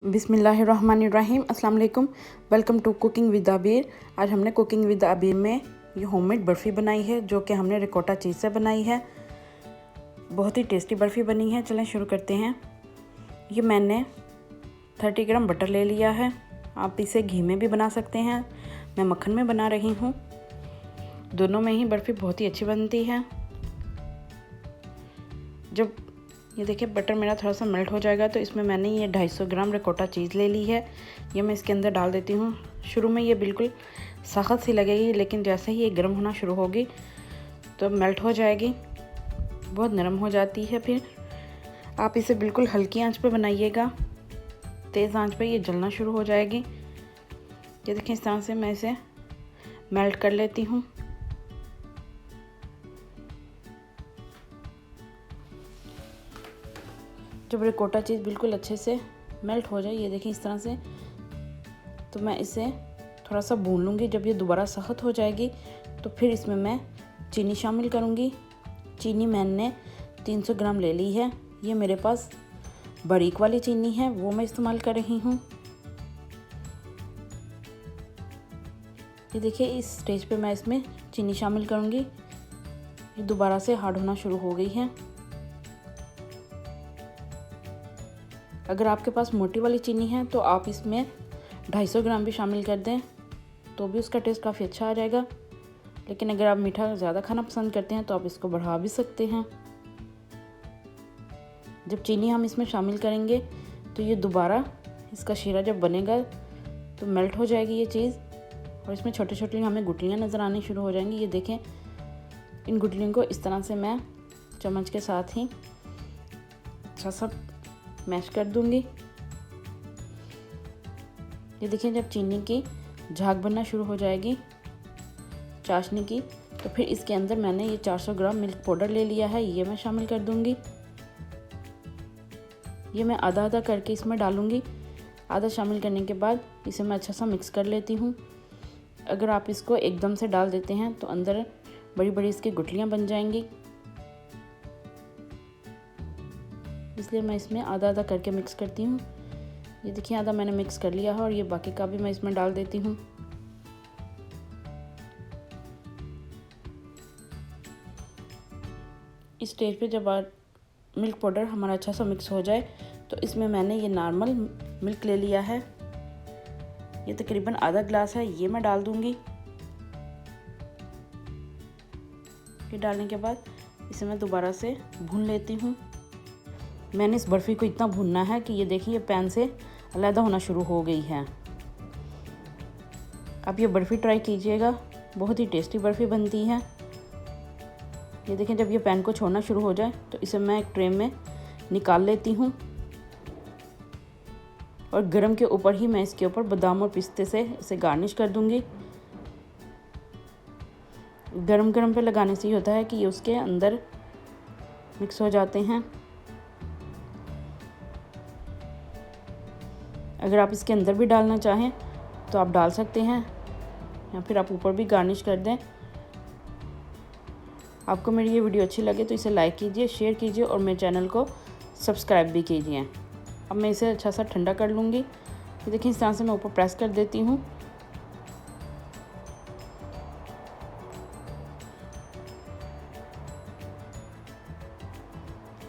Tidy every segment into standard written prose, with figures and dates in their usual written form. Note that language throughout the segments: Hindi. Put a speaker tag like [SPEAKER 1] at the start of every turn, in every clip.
[SPEAKER 1] बिस्मिल्लाहिर्रहमानिर्रहीम। अस्सलाम वालेकुम। Welcome to cooking with Abir. आज हमने कुकिंग विद आबिर में ये होममेड बर्फ़ी बनाई है जो कि हमने रिकोटा चीज़ से बनाई है। बहुत ही टेस्टी बर्फ़ी बनी है। चलें शुरू करते हैं। ये मैंने 30 ग्राम बटर ले लिया है। आप इसे घी में भी बना सकते हैं, मैं मक्खन में बना रही हूँ। दोनों में ही बर्फ़ी बहुत ही अच्छी बनती है। जब ये देखिए बटर मेरा थोड़ा सा मेल्ट हो जाएगा तो इसमें मैंने ये 250 ग्राम रिकोटा चीज़ ले ली है। ये मैं इसके अंदर डाल देती हूँ। शुरू में ये बिल्कुल सख्त सी लगेगी, लेकिन जैसे ही ये गर्म होना शुरू होगी तो मेल्ट हो जाएगी, बहुत नरम हो जाती है। फिर आप इसे बिल्कुल हल्की आंच पे बनाइएगा, तेज़ आंच पे ये जलना शुरू हो जाएगी। ये देखिए इस तरह से मैं इसे मेल्ट कर लेती हूँ। जब रिकोटा चीज़ बिल्कुल अच्छे से मेल्ट हो जाए, ये देखिए इस तरह से, तो मैं इसे थोड़ा सा भून लूँगी। जब ये दोबारा सख्त हो जाएगी तो फिर इसमें मैं चीनी शामिल करूँगी। चीनी मैंने 300 ग्राम ले ली है। ये मेरे पास बारीक वाली चीनी है, वो मैं इस्तेमाल कर रही हूँ। ये देखिए इस स्टेज पे मैं इसमें चीनी शामिल करूँगी। ये दोबारा से हार्ड होना शुरू हो गई है। अगर आपके पास मोटी वाली चीनी है तो आप इसमें 250 ग्राम भी शामिल कर दें तो भी उसका टेस्ट काफ़ी अच्छा आ जाएगा। लेकिन अगर आप मीठा ज़्यादा खाना पसंद करते हैं तो आप इसको बढ़ा भी सकते हैं। जब चीनी हम इसमें शामिल करेंगे तो ये दोबारा इसका शीरा जब बनेगा तो मेल्ट हो जाएगी ये चीज़, और इसमें छोटी छोटी हमें गुठलियाँ नज़र आनी शुरू हो जाएंगी। ये देखें, इन गुठलियों को इस तरह से मैं चम्मच के साथ ही अच्छा सा मैश कर दूंगी। ये देखिए जब चीनी की झाग बनना शुरू हो जाएगी चाशनी की, तो फिर इसके अंदर मैंने ये 400 ग्राम मिल्क पाउडर ले लिया है, ये मैं शामिल कर दूंगी। ये मैं आधा आधा करके इसमें डालूंगी। आधा शामिल करने के बाद इसे मैं अच्छा सा मिक्स कर लेती हूँ। अगर आप इसको एकदम से डाल देते हैं तो अंदर बड़ी बड़ी इसकी गुठलियाँ बन जाएंगी, इसलिए मैं इसमें आधा आधा करके मिक्स करती हूँ। ये देखिए आधा मैंने मिक्स कर लिया है और ये बाकी का भी मैं इसमें डाल देती हूँ। इस स्टेज पे जब मिल्क पाउडर हमारा अच्छा सा मिक्स हो जाए तो इसमें मैंने ये नॉर्मल मिल्क ले लिया है, ये तकरीबन आधा गिलास है, ये मैं डाल दूँगी। ये डालने के बाद इसे मैं दोबारा से भून लेती हूँ। मैंने इस बर्फ़ी को इतना भूनना है कि ये देखिए पैन से अलग होना शुरू हो गई है। आप ये बर्फ़ी ट्राई कीजिएगा, बहुत ही टेस्टी बर्फ़ी बनती है। ये देखें जब ये पैन को छोड़ना शुरू हो जाए तो इसे मैं एक ट्रे में निकाल लेती हूँ, और गरम के ऊपर ही मैं इसके ऊपर बादाम और पिस्ते से इसे गार्निश कर दूँगी। गरम गरम पे लगाने से ये होता है कि ये उसके अंदर मिक्स हो जाते हैं। अगर आप इसके अंदर भी डालना चाहें तो आप डाल सकते हैं, या फिर आप ऊपर भी गार्निश कर दें। आपको मेरी ये वीडियो अच्छी लगे तो इसे लाइक कीजिए, शेयर कीजिए और मेरे चैनल को सब्सक्राइब भी कीजिए। अब मैं इसे अच्छा सा ठंडा कर लूँगी। ये देखिए इस तरह से मैं ऊपर प्रेस कर देती हूँ।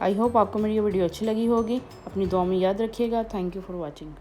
[SPEAKER 1] आई होप आपको मेरी ये वीडियो अच्छी लगी होगी। अपनी दुआ में याद रखिएगा। Thank you for watching.